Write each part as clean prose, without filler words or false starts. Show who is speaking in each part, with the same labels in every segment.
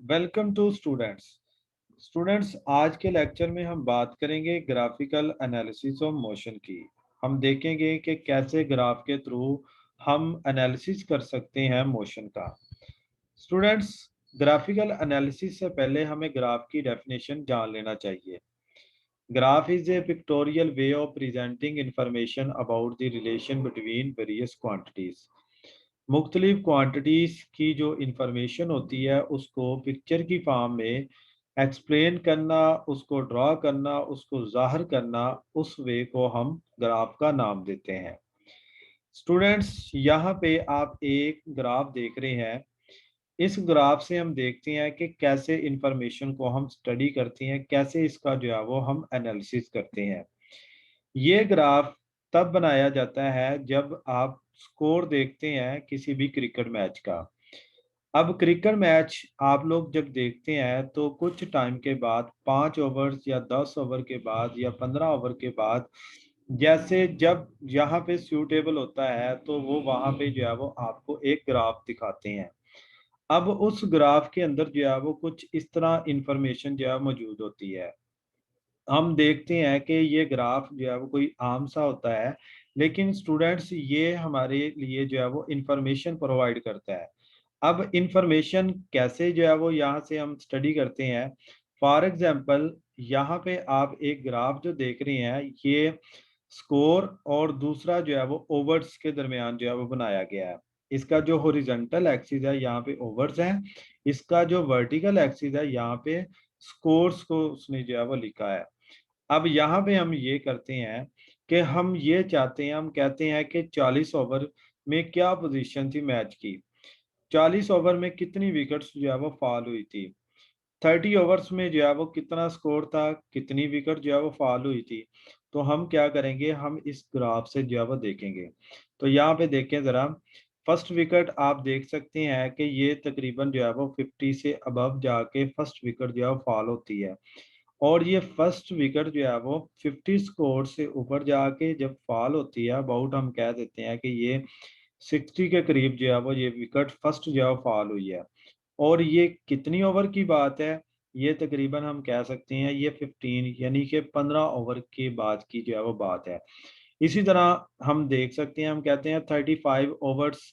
Speaker 1: Welcome to students आज के lecture में हम बात करेंगे ग्राफिकल एनालिसिस ऑफ मोशन की। हम देखेंगे कि कैसे ग्राफ के थ्रू हम एनालिसिस कर सकते हैं मोशन का। स्टूडेंट्स, ग्राफिकल एनालिसिस से पहले हमें ग्राफ की डेफिनेशन जान लेना चाहिए। Graph is a pictorial way of presenting information about the relation between various quantities. मुख्तलिफ क्वांटिटीज की जो इंफॉर्मेशन होती है उसको पिक्चर की फॉर्म में एक्सप्लेन करना, उसको ड्रॉ करना, उसको जाहिर करना, उस वे को हम ग्राफ का नाम देते हैं। स्टूडेंट्स, यहाँ पे आप एक ग्राफ देख रहे हैं। इस ग्राफ से हम देखते हैं कि कैसे इंफॉर्मेशन को हम स्टडी करते हैं, कैसे इसका जो है वो हम एनालिसिस करते हैं। ये ग्राफ तब बनाया जाता है जब आप स्कोर देखते हैं किसी भी क्रिकेट मैच का। अब क्रिकेट मैच आप लोग जब देखते हैं तो कुछ टाइम के बाद 5 ओवर्स या 10 ओवर के बाद या 15 ओवर के बाद, जैसे जब यहाँ पे सूटेबल होता है तो वो वहां पे जो है वो आपको एक ग्राफ दिखाते हैं। अब उस ग्राफ के अंदर जो है वो कुछ इस तरह इंफॉर्मेशन जो है मौजूद होती है। हम देखते हैं कि ये ग्राफ जो है वो कोई आम सा होता है, लेकिन स्टूडेंट्स ये हमारे लिए जो है वो इंफॉर्मेशन प्रोवाइड करता है। अब इंफॉर्मेशन कैसे जो है वो यहाँ से हम स्टडी करते हैं। फॉर एग्जांपल, यहाँ पे आप एक ग्राफ जो देख रहे हैं, ये स्कोर और दूसरा जो है वो ओवर्स के दरमियान जो है वो बनाया गया है। इसका जो हॉरिजॉन्टल एक्सिस है यहाँ पे ओवर्स है, इसका जो वर्टिकल एक्सिस है यहाँ पे स्कोर्स को उसने जो है वो लिखा है। अब यहाँ पे हम ये करते हैं कि हम ये चाहते हैं, हम कहते हैं कि 40 ओवर में क्या पोजीशन थी मैच की, 40 ओवर में कितनी विकेट्स जो है वो फॉल हुई थी, 30 ओवर्स में जो है वो कितना स्कोर था, कितनी विकेट जो है वो फॉल हुई थी। तो हम क्या करेंगे, हम इस ग्राफ से जो है वो देखेंगे। तो यहाँ पे देखें जरा, फर्स्ट विकेट आप देख सकते हैं कि ये तकरीबन जो है वो 50 से अबव जाके फर्स्ट विकेट जो है वो फॉल होती है। और ये फर्स्ट विकेट जो है वो 50 स्कोर से ऊपर जाके जब फॉल होती है, अबाउट हम कह देते हैं कि ये 60 के करीब जो है वो ये विकेट फर्स्ट जो है फॉल हुई है। और ये कितनी ओवर की बात है, ये तकरीबन हम कह सकते हैं ये 15 यानी कि 15 ओवर के बाद की जो है वो बात है। इसी तरह हम देख सकते हैं, हम कहते हैं 35 ओवर्स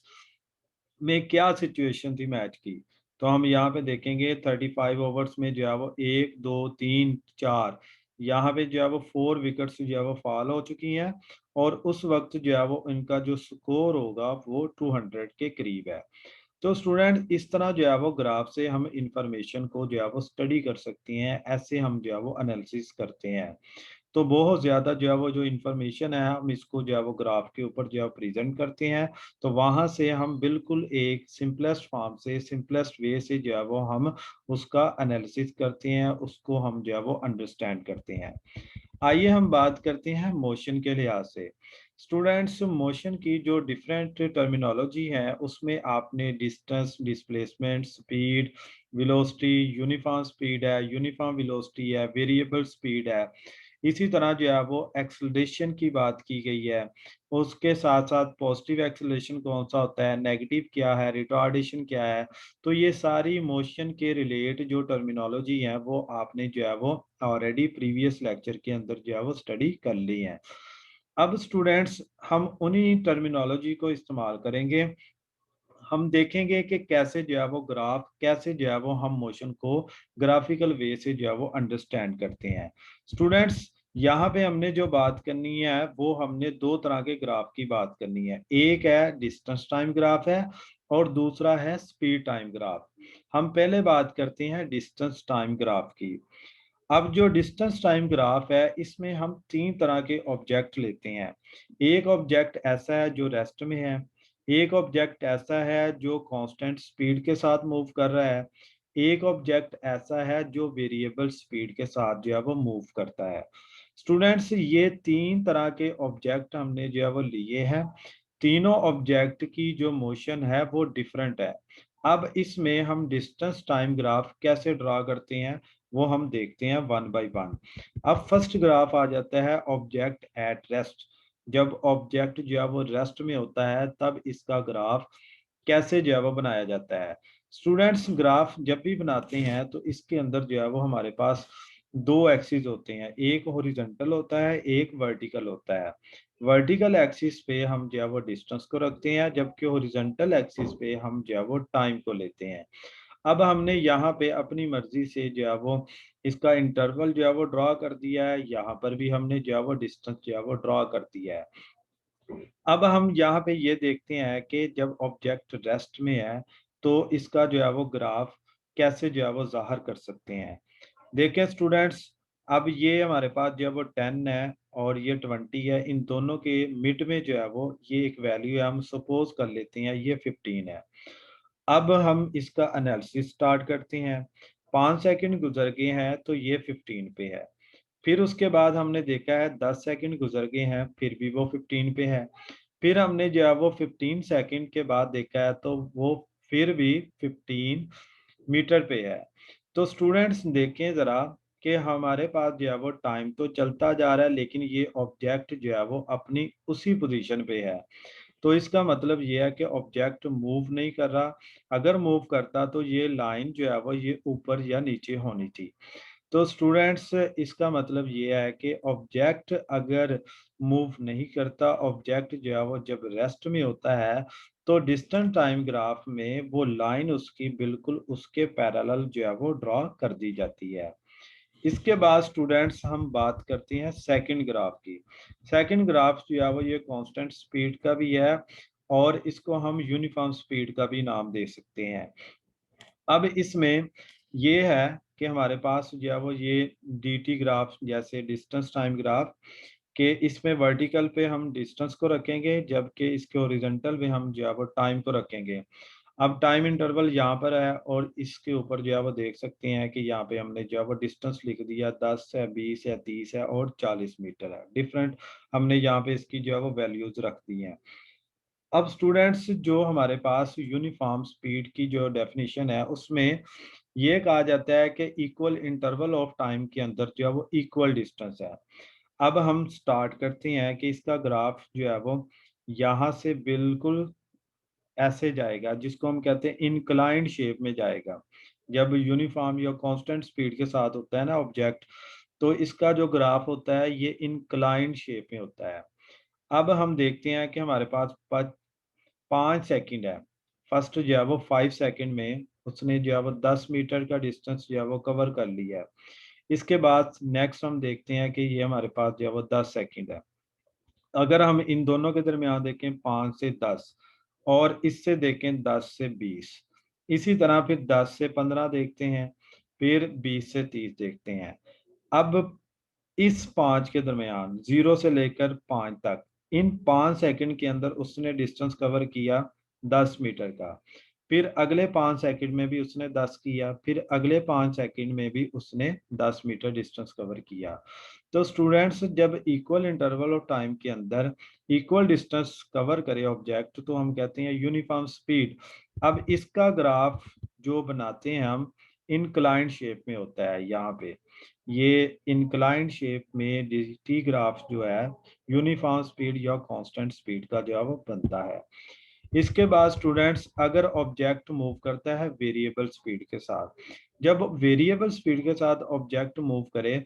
Speaker 1: में क्या सिचुएशन थी मैच की। तो हम यहाँ पे देखेंगे 35 ओवर्स में जो है वो 1 2 3 4, यहाँ पे जो है वो 4 विकेट्स जो है वो फॉल हो चुकी हैं। और उस वक्त जो है वो इनका जो स्कोर होगा वो 200 के करीब है। तो स्टूडेंट, इस तरह जो है वो ग्राफ से हम इंफॉर्मेशन को जो है वो स्टडी कर सकते हैं, ऐसे हम जो है वो एनालिसिस करते हैं। तो बहुत ज़्यादा जो है वो जो इन्फॉर्मेशन है हम इसको जो है वो ग्राफ के ऊपर जो है प्रेजेंट करते हैं। तो वहाँ से हम बिल्कुल एक सिंपलेस्ट फॉर्म से, सिंपलेस्ट वे से जो है वो हम उसका एनालिसिस करते हैं, उसको हम जो है वो अंडरस्टैंड करते हैं। आइए हम बात करते हैं मोशन के लिहाज से। स्टूडेंट्स, मोशन की जो डिफरेंट टर्मिनोलॉजी है उसमें आपने distance, displacement, speed, velocity, uniform speed है, यूनिफॉर्म वेलोसिटी है, वेरिएबल स्पीड है। इसी तरह जो है वो एक्सेलरेशन की बात की गई है। उसके साथ साथ पॉजिटिव एक्सेलरेशन कौन सा होता है, नेगेटिव क्या है, रिटार्डेशन क्या है। तो ये सारी मोशन के रिलेट जो टर्मिनोलॉजी है वो आपने जो है वो ऑलरेडी प्रीवियस लेक्चर के अंदर जो है वो स्टडी कर ली है। अब स्टूडेंट्स, हम उन्हीं टर्मिनोलॉजी को इस्तेमाल करेंगे। हम देखेंगे कि कैसे जो है वो ग्राफ, कैसे जो है वो हम मोशन को ग्राफिकल वे से जो है वो अंडरस्टैंड करते हैं। स्टूडेंट्स, यहाँ पे हमने जो बात करनी है वो हमने दो तरह के ग्राफ की बात करनी है। एक है डिस्टेंस टाइम ग्राफ है और दूसरा है स्पीड टाइम ग्राफ। हम पहले बात करते हैं डिस्टेंस टाइम ग्राफ की। अब जो डिस्टेंस टाइम ग्राफ है इसमें हम तीन तरह के ऑब्जेक्ट लेते हैं। एक ऑब्जेक्ट ऐसा है जो रेस्ट में है, एक ऑब्जेक्ट ऐसा है जो कांस्टेंट स्पीड के साथ मूव कर रहा है, एक ऑब्जेक्ट ऐसा है जो वेरिएबल स्पीड के साथ जो है वो मूव करता है। स्टूडेंट्स, ये तीन तरह के ऑब्जेक्ट हमने जो है वो लिए हैं। तीनों ऑब्जेक्ट की जो मोशन है वो डिफरेंट है। अब इसमें हम डिस्टेंस टाइम ग्राफ कैसे ड्रा करते हैं वो हम देखते हैं वन बाय वन। अब फर्स्ट ग्राफ आ जाता है ऑब्जेक्ट एट रेस्ट। जब ऑब्जेक्ट जो है वो रेस्ट में होता है तब इसका ग्राफ कैसे जो है वो बनाया जाता है। स्टूडेंट्स ग्राफ जब भी बनाते हैं तो इसके अंदर जो है वो हमारे पास दो एक्सिस होते हैं, एक हॉरिजॉन्टल होता है, एक वर्टिकल होता है। वर्टिकल एक्सिस पे हम जो है वो डिस्टेंस को रखते हैं, जबकि हॉरिजॉन्टल एक्सिस पे हम जो है वो टाइम को लेते हैं। अब हमने यहाँ पे अपनी मर्जी से जो है वो इसका इंटरवल जो है वो ड्रॉ कर दिया है, यहाँ पर भी हमने जो है वो डिस्टेंस जो है वो ड्रॉ कर दिया है। अब हम यहाँ पे ये देखते हैं कि जब ऑब्जेक्ट रेस्ट में है तो इसका जो है वो ग्राफ कैसे जो है वो जाहिर कर सकते हैं। देखिए स्टूडेंट्स, अब ये हमारे पास जो है वो 10 है और ये 20 है, इन दोनों के मिड में जो है वो ये एक वैल्यू है, हम सपोज कर लेते हैं ये 15 है। अब हम इसका एनालिसिस स्टार्ट करते हैं। 5 सेकंड गुजर गए हैं तो ये 15 पे है। फिर उसके बाद हमने देखा है 10 सेकंड गुजर गए हैं, फिर भी वो 15 पे है। फिर हमने जो है वो 15 सेकंड के बाद देखा है तो वो फिर भी 15 मीटर पे है। तो स्टूडेंट्स देखें ज़रा कि हमारे पास जो है वो टाइम तो चलता जा रहा है, लेकिन ये ऑब्जेक्ट जो है वो अपनी उसी पोजीशन पे है। तो इसका मतलब ये है कि ऑब्जेक्ट मूव नहीं कर रहा। अगर मूव करता तो ये लाइन जो है वो ये ऊपर या नीचे होनी थी। तो स्टूडेंट्स इसका मतलब ये है कि ऑब्जेक्ट अगर मूव नहीं करता, ऑब्जेक्ट जो है वो जब रेस्ट में होता है तो डिस्टेंस टाइम ग्राफ में वो लाइन उसकी बिल्कुल उसके पैरेलल जो है वो ड्रॉ कर दी जाती है। इसके बाद स्टूडेंट्स हम बात करते हैं सेकंड ग्राफ की। सेकंड ग्राफ जो है वो ये कांस्टेंट स्पीड का भी है और इसको हम यूनिफॉर्म स्पीड का भी नाम दे सकते हैं। अब इसमें ये है कि हमारे पास जो है वो ये dt ग्राफ जैसे डिस्टेंस टाइम ग्राफ के इसमें वर्टिकल पे हम डिस्टेंस को रखेंगे, जबकि इसके हॉरिजॉन्टल पे हम जो है वो टाइम को रखेंगे। अब टाइम इंटरवल यहाँ पर है और इसके ऊपर जो है वो देख सकते हैं कि यहाँ पे हमने जो है वो डिस्टेंस लिख दिया, 10 है, 20 है, 30 है और 40 मीटर है। डिफरेंट हमने यहाँ पे इसकी जो है वो वैल्यूज रख दी हैं। अब स्टूडेंट्स जो हमारे पास यूनिफॉर्म स्पीड की जो डेफिनेशन है उसमें ये कहा जाता है कि इक्वल इंटरवल ऑफ टाइम के अंदर जो है वो इक्वल डिस्टेंस है। अब हम स्टार्ट करते हैं कि इसका ग्राफ जो है वो यहाँ से बिल्कुल ऐसे जाएगा, जिसको हम कहते हैं इंक्लाइंड शेप में जाएगा। जब यूनिफॉर्म या कांस्टेंट स्पीड के साथ होता है ना ऑब्जेक्ट, तो इसका जो ग्राफ होता है ये इंक्लाइंड शेप में होता है। अब हम देखते हैं कि हमारे पास 5 सेकंड है। फर्स्ट जो है वो 5 सेकंड में उसने जो है वो 10 मीटर का डिस्टेंस जो है वो कवर कर लिया है। इसके बाद नेक्स्ट हम देखते हैं कि ये हमारे पास जो है वो 10 सेकंड है। अगर हम इन दोनों के दरमियान देखें 5 से 10 और इससे देखें 10 से 20, इसी तरह फिर 10 से 15 देखते हैं, फिर 20 से 30 देखते हैं। अब इस 5 के दरमियान 0 से लेकर 5 तक इन 5 सेकंड के अंदर उसने डिस्टेंस कवर किया 10 मीटर का। फिर अगले 5 सेकंड में भी उसने 10 किया, फिर अगले 5 सेकंड में भी उसने 10 मीटर डिस्टेंस कवर किया। तो स्टूडेंट्स जब इक्वल इंटरवल ऑफ टाइम के अंदर इक्वल डिस्टेंस कवर करे ऑब्जेक्ट तो हम कहते हैं यूनिफॉर्म स्पीड। अब इसका ग्राफ जो बनाते हैं हम इनक्लाइंड शेप में होता है। यहाँ पे ये इंक्लाइंड शेप में टी ग्राफ जो है यूनिफॉर्म स्पीड या कांस्टेंट स्पीड का जो है वो बनता है। इसके बाद स्टूडेंट्स अगर ऑब्जेक्ट मूव करता है वेरिएबल स्पीड के साथ, जब वेरिएबल स्पीड के साथ ऑब्जेक्ट मूव करे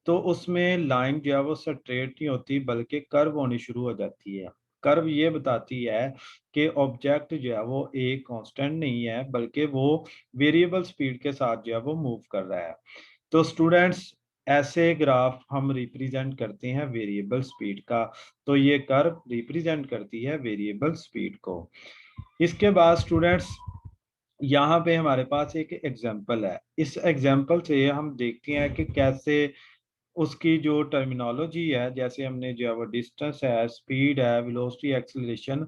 Speaker 1: तो उसमें लाइन जो है वो स्ट्रेट नहीं होती बल्कि कर्व होनी शुरू हो जाती है। कर्व ये बताती है कि ऑब्जेक्ट जो है वो एक कांस्टेंट नहीं है बल्कि वो वेरिएबल स्पीड के साथ जो है वो मूव कर रहा है। तो स्टूडेंट्स ऐसे ग्राफ हम रिप्रेजेंट करते हैं वेरिएबल स्पीड का। तो ये कर्व रिप्रेजेंट करती है वेरिएबल स्पीड को। इसके बाद स्टूडेंट्स यहाँ पे हमारे पास एक एग्जाम्पल है। इस एग्जाम्पल से हम देखते हैं कि कैसे उसकी जो टर्मिनोलॉजी है, जैसे हमने जो है वो डिस्टेंस है, स्पीड है, वेलोसिटी, एक्सीलरेशन,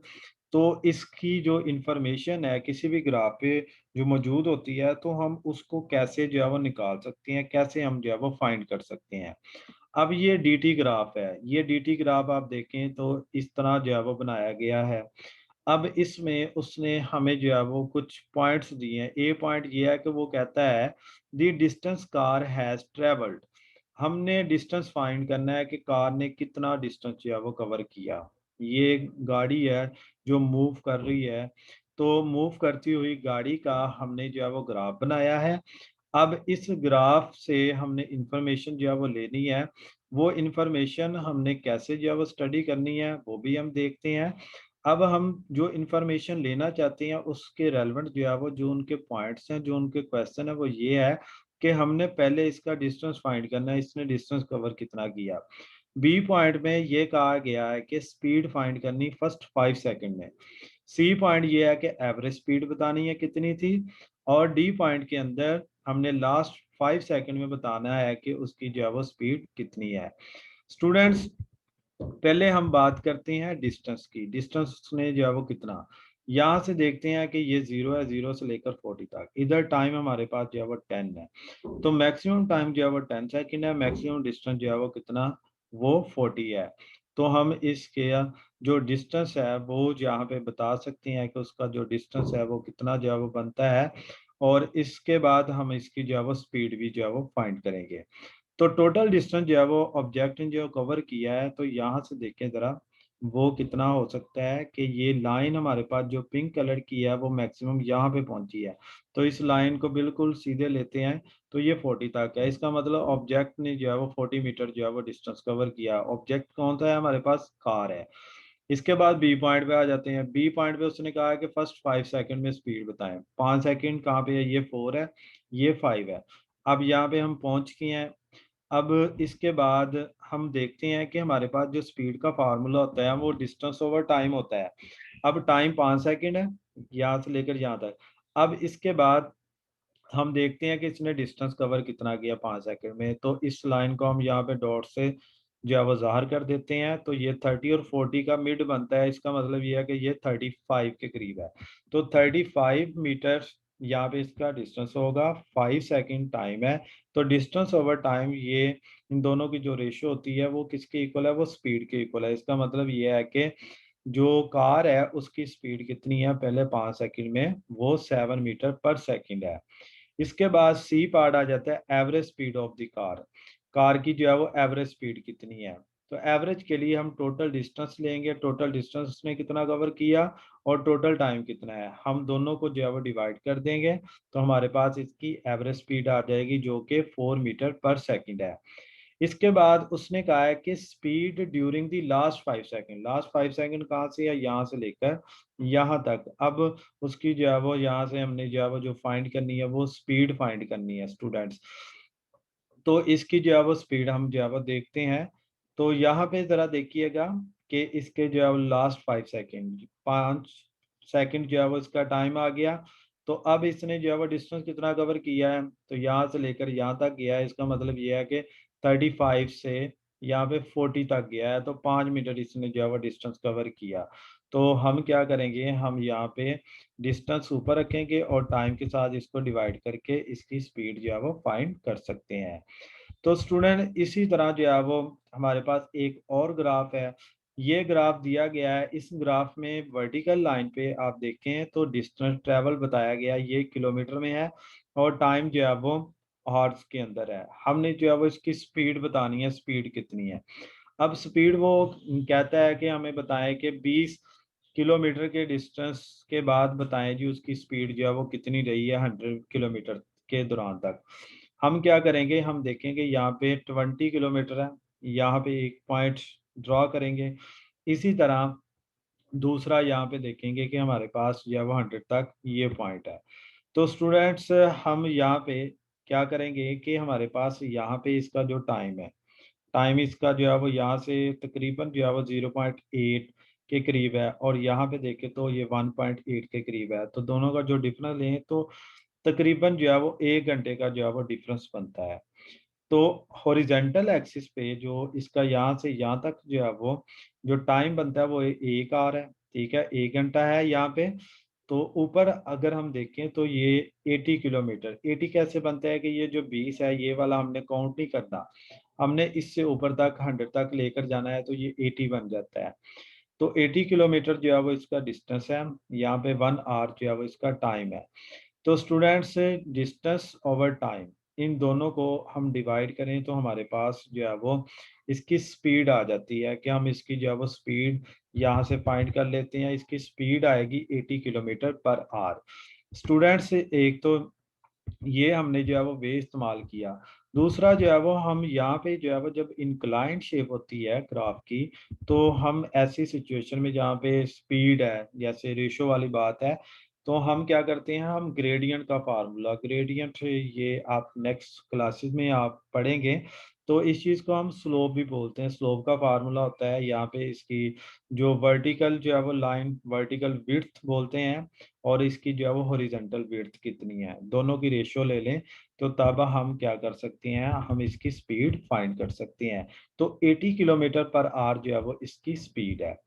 Speaker 1: तो इसकी जो इंफॉर्मेशन है किसी भी ग्राफ पे जो मौजूद होती है तो हम उसको कैसे जो है वो निकाल सकते हैं, कैसे हम जो है वो फाइंड कर सकते हैं। अब ये dt ग्राफ है, ये dt ग्राफ आप देखें तो इस तरह जो है वो बनाया गया है। अब इसमें उसने हमें जो है वो कुछ पॉइंट्स दिए हैं। ए पॉइंट ये है कि वो कहता है the distance car has travelled. हमने डिस्टेंस फाइंड करना है कि कार ने कितना डिस्टेंस जो है वो कवर किया। ये गाड़ी है जो मूव कर रही है। तो मूव करती हुई गाड़ी का हमने जो है वो ग्राफ बनाया है। अब इस ग्राफ से हमने इंफॉर्मेशन जो है वो लेनी है। वो इंफॉर्मेशन हमने कैसे जो है वो स्टडी करनी है वो भी हम देखते हैं। अब हम जो इंफॉर्मेशन लेना चाहते हैं उसके रेलेवेंट जो है वो जो उनके पॉइंट्स हैं, जो उनके क्वेश्चन है वो ये है कि हमने पहले इसका डिस्टेंस फाइंड करना है, इसने डिस्टेंस कवर कितना किया। बी पॉइंट में ये कहा गया है कि स्पीड फाइंड करनी फर्स्ट 5 सेकंड में। सी पॉइंट ये है कि एवरेज स्पीड बतानी है कितनी थी। और डी पॉइंट के अंदर हमने लास्ट 5 सेकंड में बताना है कि उसकी जो है वो स्पीड कितनी है। स्टूडेंट्स, पहले हम बात करते हैं डिस्टेंस की। डिस्टेंस उसने जो है वो कितना, यहाँ से देखते हैं कि ये 0 है, 0 से लेकर 40 तक। इधर टाइम हमारे पास जो है वो 10 है, तो मैक्सिमम टाइम जो है वो 10 सेकंड है। मैक्सिमम डिस्टेंस जो है वो कितना, वो 40 है। तो हम इसके जो डिस्टेंस है वो यहाँ पे बता सकते हैं कि उसका जो डिस्टेंस है वो कितना जो है वो बनता है। और इसके बाद हम इसकी जो है वो स्पीड भी जो है वो फाइंड करेंगे। तो टोटल डिस्टेंस जो है वो ऑब्जेक्ट ने जो कवर किया है, तो यहाँ से देखें जरा वो कितना हो सकता है कि ये लाइन हमारे पास जो पिंक कलर की है वो मैक्सिमम यहाँ पे पहुंची है। तो इस लाइन को बिल्कुल सीधे लेते हैं तो ये 40 तक है। इसका मतलब ऑब्जेक्ट ने जो है वो 40 मीटर जो है वो डिस्टेंस कवर किया। ऑब्जेक्ट कौन सा है हमारे पास, कार है। इसके बाद बी पॉइंट पे आ जाते हैं। बी पॉइंट पे उसने कहा है कि फर्स्ट 5 सेकंड में स्पीड बताएं। 5 सेकंड कहाँ पे है, ये 4 है, ये 5 है। अब यहाँ पे हम पहुंच गए हैं। अब इसके बाद हम देखते हैं कि हमारे पास जो स्पीड का फार्मूला होता है वो डिस्टेंस ओवर टाइम होता है। अब टाइम 5 सेकंड है यहाँ से लेकर यहाँ तक। अब इसके बाद हम देखते हैं कि इसने डिस्टेंस कवर कितना किया 5 सेकंड में। तो इस लाइन को हम यहाँ पे डॉट से जो है वो ज़ाहिर कर देते हैं। तो ये 30 और 40 का मिड बनता है। इसका मतलब ये है कि ये 35 के करीब है। तो 35 मीटर यहाँ पे इसका डिस्टेंस होगा। 5 सेकंड टाइम है। तो डिस्टेंस ओवर टाइम, ये इन दोनों की जो रेशियो होती है वो किसके इक्वल है, वो स्पीड के इक्वल है। इसका मतलब ये है कि जो कार है उसकी स्पीड कितनी है पहले 5 सेकंड में, वो 7 मीटर पर सेकंड है। इसके बाद सी पार्ट आ जाता है average speed of the car. Car की जो है वो एवरेज स्पीड कितनी है। तो एवरेज के लिए हम टोटल डिस्टेंस लेंगे, टोटल डिस्टेंस उसने कितना कवर किया और टोटल टाइम कितना है, हम दोनों को जो है वो डिवाइड कर देंगे। तो हमारे पास इसकी एवरेज स्पीड आ जाएगी जो कि 4 मीटर पर सेकंड है। इसके बाद उसने कहा है कि speed during the last 5 second. Last 5 second कहाँ से है, यहाँ से लेकर यहाँ तक। अब उसकी जो है वो यहाँ से हमने जो है वो जो फाइंड करनी है वो स्पीड फाइंड करनी है स्टूडेंट्स। तो इसकी जो है वो स्पीड हम जो है वो देखते हैं। तो यहाँ पे जरा देखिएगा कि इसके जो है वो लास्ट 5 सेकंड, 5 सेकंड जो है वो इसका टाइम आ गया। तो अब इसने जो है वो डिस्टेंस कितना कवर किया है, तो यहाँ से लेकर यहाँ तक गया है। इसका मतलब ये है कि 35 से यहाँ पे 40 तक गया है। तो 5 मीटर इसने जो है वो डिस्टेंस कवर किया। तो हम क्या करेंगे, हम यहाँ पे डिस्टेंस ऊपर रखेंगे और टाइम के साथ इसको डिवाइड करके इसकी स्पीड जो है वो फाइंड कर सकते हैं। तो स्टूडेंट इसी तरह जो है वो हमारे पास एक और ग्राफ है। ये ग्राफ दिया गया है। इस ग्राफ में वर्टिकल लाइन पे आप देखें तो डिस्टेंस ट्रेवल बताया गया है, ये किलोमीटर में है। और टाइम जो है वो हॉर्स के अंदर है। हमने जो है वो इसकी स्पीड बतानी है, स्पीड कितनी है। अब स्पीड वो कहता है कि हमें बताएं कि 20 किलोमीटर के डिस्टेंस के बाद बताएं जी उसकी स्पीड जो है वो कितनी रही है 100 किलोमीटर के दौरान तक। हम क्या करेंगे, हम देखेंगे यहाँ पे 20 किलोमीटर है, यहाँ पे एक पॉइंट ड्रॉ करेंगे। इसी तरह दूसरा यहाँ पे देखेंगे कि हमारे पास जो है वो 100 तक ये पॉइंट है। तो स्टूडेंट्स हम यहाँ पे क्या करेंगे कि हमारे पास यहाँ पे इसका जो टाइम है, टाइम इसका जो है वो यहाँ से तकरीबन जो है वो 0.8 के करीब है। और यहाँ पे देखें तो ये 1.8 के करीब है। तो दोनों का जो डिफरेंस लें तो तकरीबन जो है वो 1 घंटे का जो है वो डिफरेंस बनता है। तो हॉरिजेंटल एक्सिस पे जो इसका यहाँ से यहाँ तक जो है वो जो टाइम बनता है वो 1 आवर है। ठीक है, 1 घंटा है यहाँ पे। तो ऊपर अगर हम देखें तो ये 80 किलोमीटर, 80 कैसे बनता है कि ये जो 20 है ये वाला हमने काउंट नहीं करना, हमने इससे ऊपर तक 100 तक लेकर जाना है। तो ये 80 बन जाता है। तो 80 किलोमीटर जो है वो इसका डिस्टेंस है। यहाँ पे 1 आवर जो है वो इसका टाइम है। तो स्टूडेंट्स डिस्टेंस ओवर टाइम, इन दोनों को हम डिवाइड करें तो हमारे पास जो है वो इसकी स्पीड आ जाती है कि हम इसकी जो है वो स्पीड यहाँ से फाइंड कर लेते हैं। इसकी स्पीड आएगी 80 किलोमीटर पर आवर। स्टूडेंट्स, एक तो ये हमने जो है वो वे इस्तेमाल किया। दूसरा जो है वो हम यहाँ पे जो है वो जब इंक्लाइंड शेप होती है ग्राफ की, तो हम ऐसी सिचुएशन में जहाँ पे स्पीड है, जैसे रेशो वाली बात है, तो हम क्या करते हैं, हम ग्रेडियंट का फार्मूला, ग्रेडियंट ये आप नेक्स्ट क्लासेस में आप पढ़ेंगे। तो इस चीज़ को हम स्लोप भी बोलते हैं। स्लोप का फार्मूला होता है यहाँ पे इसकी जो वर्टिकल जो है वो लाइन, वर्टिकल विड्थ बोलते हैं, और इसकी जो है वो हॉरिजॉन्टल विड्थ कितनी है, दोनों की रेशियो ले लें तो तब हम क्या कर सकते हैं, हम इसकी स्पीड फाइंड कर सकते हैं। तो 80 किलोमीटर पर आवर जो है वो इसकी स्पीड है।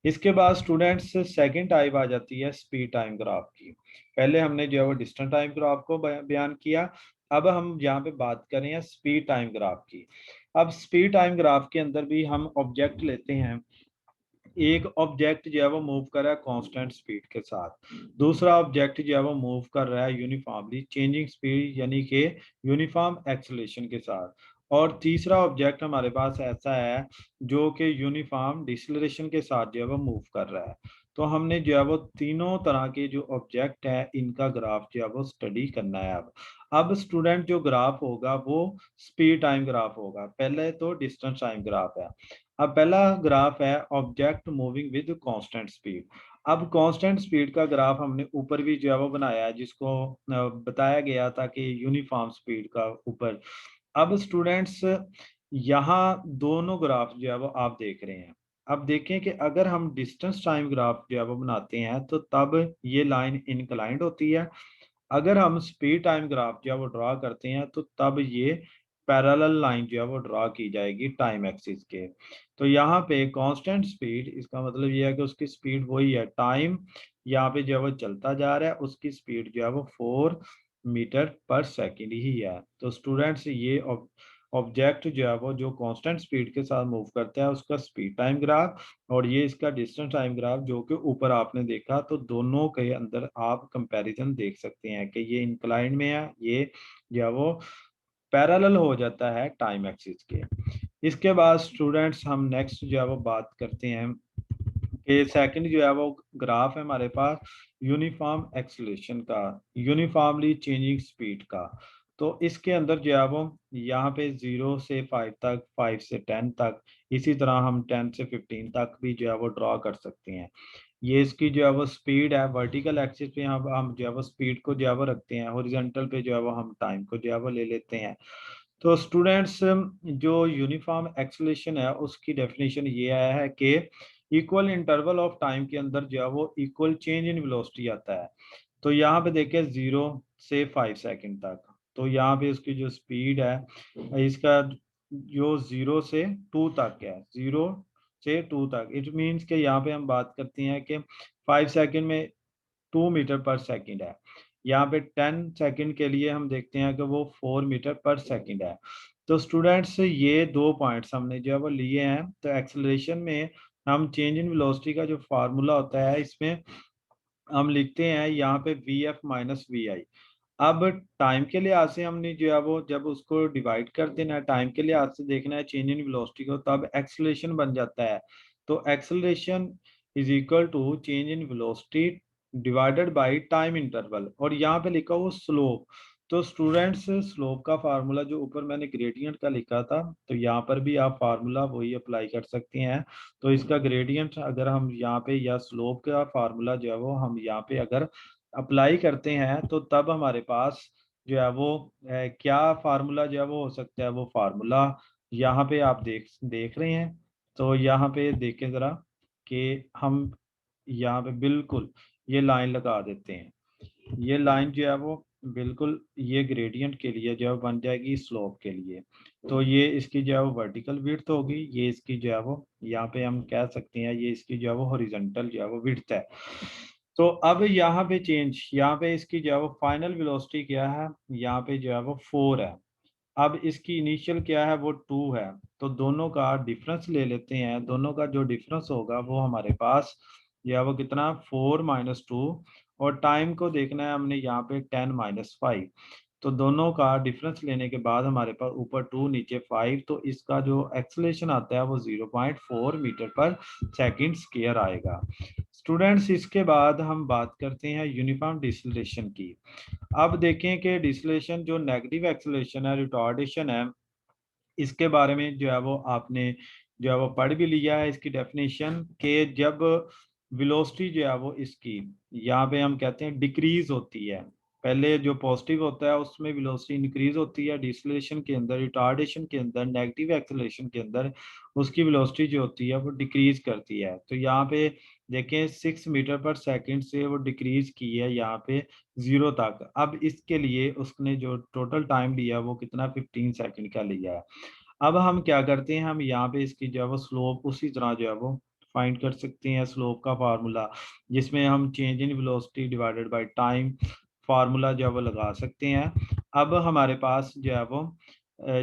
Speaker 1: इसके बाद स्टूडेंट्स सेकंड टाइप आ जाती है स्पीड टाइम ग्राफ की। पहले हमने जो है वो डिस्टेंस टाइम ग्राफ को बयान किया, अब हम यहाँ पे बात करें स्पीड टाइम ग्राफ की। अब स्पीड टाइम ग्राफ के अंदर भी हम ऑब्जेक्ट लेते हैं। एक ऑब्जेक्ट जो है वो मूव कर रहा है कांस्टेंट स्पीड के साथ, दूसरा ऑब्जेक्ट जो है वो मूव कर रहा है यूनिफॉर्मली चेंजिंग स्पीड यानी कि यूनिफॉर्म एक्सेलरेशन के साथ, और तीसरा ऑब्जेक्ट हमारे पास ऐसा है जो कि यूनिफॉर्म डिसलेरेशन के साथ जो है वो मूव कर रहा है। तो हमने जो है वो तीनों तरह के जो ऑब्जेक्ट है इनका ग्राफ जो है वो स्टडी करना है। अब स्टूडेंट जो ग्राफ होगा वो स्पीड टाइम ग्राफ होगा। पहले तो डिस्टेंस टाइम ग्राफ है। अब पहला ग्राफ है object moving with constant speed. अब कांस्टेंट स्पीड का ग्राफ हमने ऊपर भी जो है वो बनाया है, जिसको बताया गया था कि यूनिफॉर्म स्पीड का ऊपर। अब स्टूडेंट्स, यहाँ दोनों ग्राफ जो है वो आप देख रहे हैं। अब देखें कि अगर हम डिस्टेंस टाइम ग्राफ जो है वो बनाते हैं तो तब ये लाइन इंक्लाइंड होती है। अगर हम स्पीड टाइम ग्राफ जो है वो ड्रा करते हैं तो तब ये पैरेलल लाइन जो है वो ड्रा की जाएगी टाइम एक्सिस के। तो यहाँ पे कांस्टेंट स्पीड, इसका मतलब ये है कि उसकी स्पीड वही है, टाइम यहाँ पे जो है वो चलता जा रहा है, उसकी स्पीड जो है वो 4 मीटर पर सेकेंड ही है। तो स्टूडेंट्स, ये ऑब्जेक्ट जो है वो जो कांस्टेंट स्पीड के साथ मूव करता है उसका स्पीड टाइम ग्राफ, और ये इसका डिस्टेंस टाइम ग्राफ जो कि ऊपर आपने देखा। तो दोनों के अंदर आप कंपैरिजन देख सकते हैं कि ये इंक्लाइन में है, ये जो है वो पैरेलल हो जाता है टाइम एक्सिस के। इसके बाद स्टूडेंट्स हम नेक्स्ट जो है वो बात करते हैं कि सेकंड जो है वो ग्राफ है हमारे पास यूनिफॉर्म एक्सेलरेशन का, यूनिफॉर्मली चेंजिंग स्पीड का। तो इसके अंदर जो है वो यहाँ पे 0 से 5 तक, 5 से 10 तक, इसी तरह हम 10 से 15 तक भी जो है वो ड्रॉ कर सकते हैं। ये इसकी जो है वो स्पीड है। वर्टिकल एक्सिस पे हम जो है वो स्पीड को जो है वो रखते हैं, हॉरिजॉन्टल पे जो है वो हम टाइम को जो है वो ले लेते हैं। तो स्टूडेंट्स, जो यूनिफॉर्म एक्सेलरेशन है उसकी डेफिनेशन ये आया है कि इक्वल इंटरवल ऑफ टाइम के अंदर जो है वो इक्वल चेंज इन वेलोसिटी आता है। तो यहाँ पे देखिए 0 से 5 सेकंड तक, तो यहाँ पे इसकी जो स्पीड है इसका जो 0 से 2 तक है, 0 से 2 तक, इट मीन्स कि यहाँ पे हम बात करते हैं कि 5 सेकंड में 2 मीटर पर सेकंड है। यहाँ पे 10 सेकंड के लिए हम देखते हैं कि वो 4 मीटर पर सेकंड है। तो स्टूडेंट्स, ये दो पॉइंट्स हमने जो है वो लिए हैं। तो एक्सेलरेशन में हम चेंज इन वेलोसिटी का जो फार्मूला होता है इसमें हम लिखते हैं यहाँ पे वी एफ माइनस वी आई। अब टाइम के लिहाज से हमने जो है वो जब उसको डिवाइड कर देना है, टाइम के लिहाज से देखना है चेंज इन वेलोसिटी को, तब एक्सेलरेशन बन जाता है। तो acceleration is equal to change in velocity divided by time interval, और यहाँ पे लिखा हुआ स्लोप। तो स्टूडेंट्स, स्लोप का फार्मूला जो ऊपर मैंने ग्रेडियंट का लिखा था, तो यहाँ पर भी आप फार्मूला वही अप्लाई कर सकते हैं। तो इसका ग्रेडियंट अगर हम यहाँ पे, या स्लोप का फार्मूला जो है वो हम यहाँ पे अगर अप्लाई करते हैं तो तब हमारे पास जो है वो क्या फार्मूला जो है वो हो सकता है। वो फार्मूला यहाँ पे आप देख देख रहे हैं। तो यहाँ पे देखें जरा कि हम यहाँ पे बिल्कुल ये लाइन लगा देते हैं। ये लाइन जो है वो बिल्कुल ये ग्रेडियंट के लिए जो है बन जाएगी स्लोप के लिए। तो ये इसकी जो है वो वर्टिकल विड्थ होगी, ये इसकी जो है वो यहाँ पे हम कह सकते हैं ये इसकी जो है वो हॉरिजॉन्टल जो है वो विड्थ है। तो अब यहाँ पे चेंज, यहाँ पे इसकी जो है वो फाइनल वेलोसिटी क्या है, यहाँ पे जो है वो 4 है। अब इसकी इनिशियल क्या है, वो 2 है। तो दोनों का डिफरेंस ले लेते हैं। दोनों का जो डिफरेंस होगा वो हमारे पास या वो कितना, 4 - 2, और टाइम को देखना है हमने यहाँ पे 10 - 5। तो दोनों का डिफरेंस लेने के बाद हमारे पास ऊपर 2 नीचे 5, तो इसका जो एक्सेलरेशन आता है वो 0.4 मीटर पर सेकंड स्क्वायर आएगा। स्टूडेंट्स, इसके बाद हम बात करते हैं यूनिफॉर्म डिसलेशन की। अब देखें कि डिसलेशन जो नेगेटिव एक्सेलरेशन है, रिटार्डेशन है, इसके बारे में जो है वो आपने जो है वो पढ़ भी लिया है इसकी डेफिनेशन, के जब वेलोसिटी जो है वो इसकी यहाँ पे हम कहते हैं डिक्रीज होती है। पहले जो पॉजिटिव होता है उसमें वेलोसिटी इंक्रीज होती है, डिसलेशन के अंदर, रिटार्डेशन के अंदर, नेगेटिव एक्सेलरेशन के अंदर उसकी वेलोसिटी जो होती है वो डिक्रीज करती है। तो यहाँ पे देखें 6 मीटर पर सेकंड से वो डिक्रीज की है यहाँ पे 0 तक। अब इसके लिए उसने जो टोटल टाइम लिया वो कितना 15 सेकंड का लिया है। अब हम क्या करते हैं, हम यहाँ पे इसकी जो है वो स्लोप उसी तरह जो है वो फाइंड कर सकते हैं। स्लोप का फार्मूला जिसमें हम change in velocity divided by time formula जो है वो लगा सकते हैं। अब हमारे पास जो है वो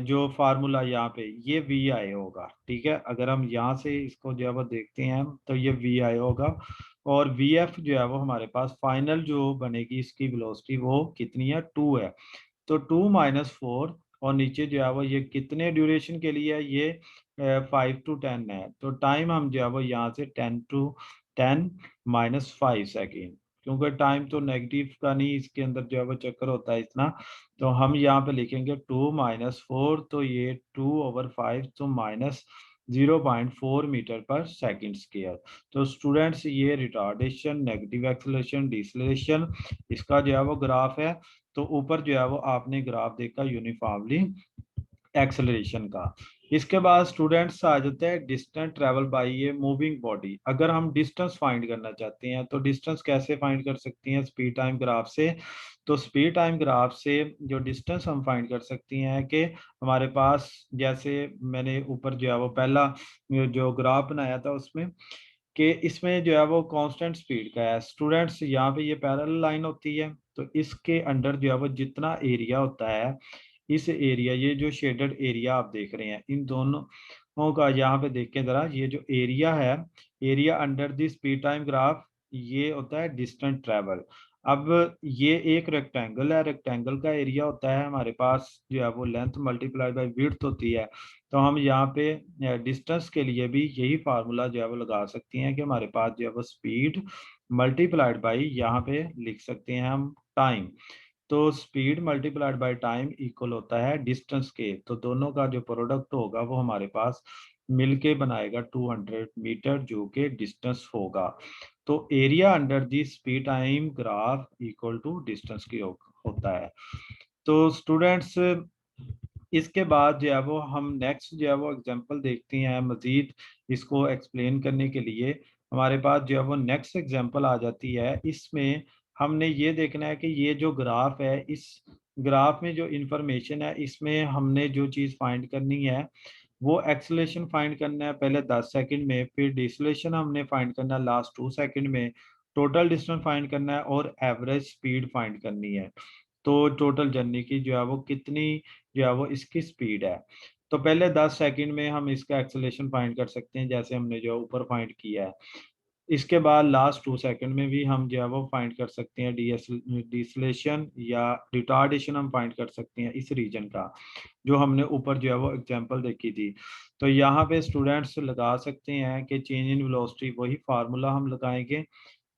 Speaker 1: जो फार्मूला यहाँ पे ये वी आई होगा, ठीक है। अगर हम यहाँ से इसको जो है वो देखते हैं तो ये वी आई होगा, और वी एफ जो है वो हमारे पास फाइनल जो बनेगी इसकी वेलोसिटी वो कितनी है, 2 है। तो 2 - 4, और नीचे जो है वो ये कितने ड्यूरेशन के लिए है, ये 5 to 10 है। तो टाइम हम जो है वो यहाँ से 10 - 5 सेकेंड, क्योंकि टाइम तो नेगेटिव का नहीं, इसके अंदर जो है वो चक्कर होता है इतना। तो हम यहाँ पे लिखेंगे 2 - 4, तो ये 2/5, तो -0.4 मीटर पर सेकंड स्क्वायर। तो स्टूडेंट्स, ये रिटार्डेशन, नेगेटिव एक्सेलरेशन, डिसलेशन, इसका जो है वो ग्राफ है। तो ऊपर जो है वो आपने ग्राफ देखा यूनिफॉर्मली एक्सेलरेशन का। इसके बाद स्टूडेंट्स आ जाते हैं distance travel by a moving body. अगर हम डिस्टेंस फाइंड करना चाहते हैं तो डिस्टेंस कैसे फाइंड कर सकते हैं, स्पीड टाइम ग्राफ से। तो स्पीड टाइम ग्राफ से जो डिस्टेंस हम फाइंड कर सकती हैं कि हमारे पास, जैसे मैंने ऊपर जो है वो पहला जो ग्राफ बनाया था उसमें, कि इसमें जो है वो कांस्टेंट स्पीड का है। स्टूडेंट्स, यहाँ पे ये पैरेलल लाइन होती है, तो इसके अंडर जो है वो जितना एरिया होता है, इस एरिया, ये जो शेडेड एरिया आप देख रहे हैं, इन दोनों का यहाँ पे देखें जरा, ये जो एरिया है, area under the speed time graph, ये होता है डिस्टेंस ट्रेवल। अब ये एक रेक्टेंगल है, रेक्टेंगल का एरिया होता है हमारे पास जो है वो लेंथ मल्टीप्लाई बाय विड्थ होती है। तो हम यहाँ पे डिस्टेंस के लिए भी यही फार्मूला जो है वो लगा सकते हैं कि हमारे पास जो है वो स्पीड मल्टीप्लाइड बाई यहाँ पे लिख सकते हैं हम टाइम। तो speed multiplied by time equal होता है डिस्टेंस के। तो दोनों का जो प्रोडक्ट होगा वो हमारे पास मिलके बनाएगा 200 मीटर, जो कि डिस्टेंस होगा। तो area under the speed time graph equal to distance की होता है। तो स्टूडेंट्स, इसके बाद जो है वो हम नेक्स्ट जो है वो एग्जांपल देखते हैं मजीद इसको एक्सप्लेन करने के लिए। हमारे पास जो है वो नेक्स्ट एग्जांपल आ जाती है। इसमें हमने ये देखना है कि ये जो ग्राफ है, इस ग्राफ में जो इंफॉर्मेशन है, इसमें हमने जो चीज़ फाइंड करनी है वो एक्सेलेरेशन फाइंड करना है पहले 10 सेकंड में, फिर डिसलेशन हमने फाइंड करना है लास्ट 2 सेकंड में, टोटल डिस्टेंस फाइंड करना है, और एवरेज स्पीड फाइंड करनी है। तो टोटल जर्नी की जो है वो कितनी जो है वो इसकी स्पीड है। तो पहले 10 सेकंड में हम इसका एक्सेलेरेशन फाइंड कर सकते हैं, जैसे हमने जो ऊपर फाइंड किया है। इसके बाद लास्ट 2 सेकंड में भी हम जो है वो फाइंड कर सकते हैं डिसलेशन या रिटार्डेशन हम फाइंड कर सकते हैं इस रीजन का, जो हमने ऊपर जो है वो एग्जांपल देखी थी। तो यहाँ पे स्टूडेंट्स लगा सकते हैं कि चेंज इन वेलोसिटी, वही फार्मूला हम लगाएंगे।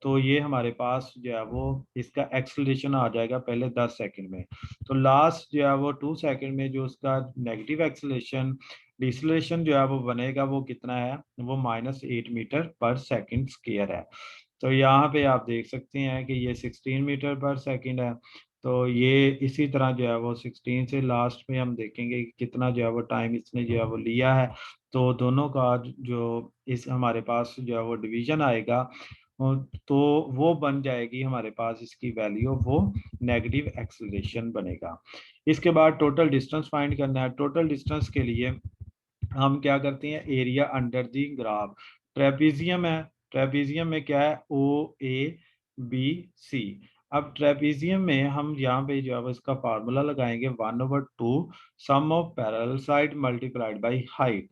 Speaker 1: तो ये हमारे पास जो है वो इसका एक्सेलरेशन आ जाएगा पहले 10 सेकंड में। तो लास्ट जो है वो 2 सेकंड में जो उसका नेगेटिव एक्सेलरेशन, डिसलेशन जो है वो बनेगा, वो कितना है, वो -8 मीटर पर सेकंड स्क्वायर है। तो यहाँ पे आप देख सकते हैं कि ये 16 मीटर पर सेकंड है। तो ये इसी तरह जो है वो 16 से लास्ट में हम देखेंगे कि कितना जो है वो टाइम इसने जो है वो लिया है। तो दोनों का जो इस हमारे पास जो है वो डिवीजन आएगा, तो वो बन जाएगी हमारे पास इसकी वैल्यू, वो नेगेटिव एक्सेलरेशन बनेगा। इसके बाद टोटल डिस्टेंस फाइंड करना है। टोटल डिस्टेंस के लिए हम क्या करते हैं, एरिया अंडर दी ग्राफ, ट्रेपीजियम है, ट्रेपीजियम में क्या है, OABC। अब ट्रेपीजियम में हम यहाँ पे जो है इसका फार्मूला लगाएंगे 1/2 sum of parallel side multiplied by height.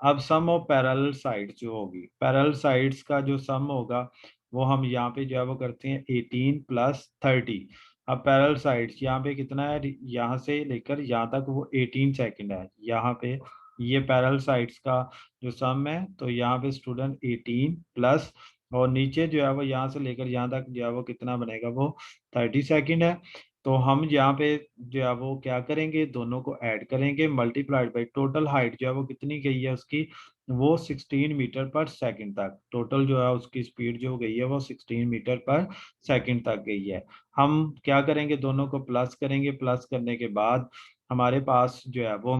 Speaker 1: अब सम ऑफ पैरेलल साइड्स जो होगी, पैरेलल साइड्स का जो सम होगा वो हम यहाँ पे जो है वो करते हैं 18 + 30। अब पैरेलल साइड्स यहाँ पे कितना है, यहाँ से लेकर यहाँ तक वो 18 सेकंड है। यहाँ पे ये पैरेलल साइड्स का जो सम है, तो यहाँ पे स्टूडेंट 18 प्लस, और नीचे जो है वो यहाँ से लेकर यहाँ तक जो है वो कितना बनेगा, वो 30 सेकंड है। तो हम यहाँ पे जो है वो क्या करेंगे, दोनों को ऐड करेंगे, मल्टीप्लाइड बाई टोटल हाइट जो है वो कितनी गई है उसकी, वो 16 मीटर पर सेकंड तक, टोटल जो है उसकी स्पीड जो गई है वो 16 मीटर पर सेकंड तक गई है। हम क्या करेंगे, दोनों को प्लस करेंगे, प्लस करने के बाद हमारे पास जो है वो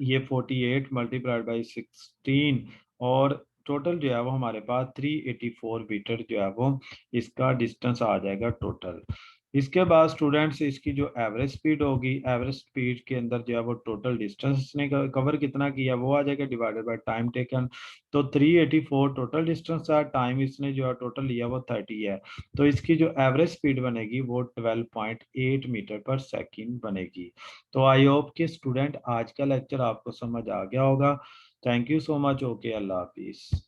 Speaker 1: ये 48 मल्टीप्लाइड बाई 16, और टोटल जो है वो हमारे पास 384 मीटर जो है वो इसका डिस्टेंस आ जाएगा टोटल। इसके बाद स्टूडेंट्स इसकी जो एवरेज स्पीड होगी, एवरेज स्पीड के अंदर जो है वो टोटल डिस्टेंस इसने कवर कितना किया वो आ जाएगा डिवाइडेड बाय टाइम टेकन। तो 384 टोटल डिस्टेंस है, टाइम इसने जो है टोटल लिया वो 30 है। तो इसकी जो एवरेज स्पीड बनेगी वो 12.8 मीटर पर सेकंड बनेगी। तो आई होप कि स्टूडेंट आज का लेक्चर आपको समझ आ गया होगा। Thank you so much. Okay, Allah Hafiz.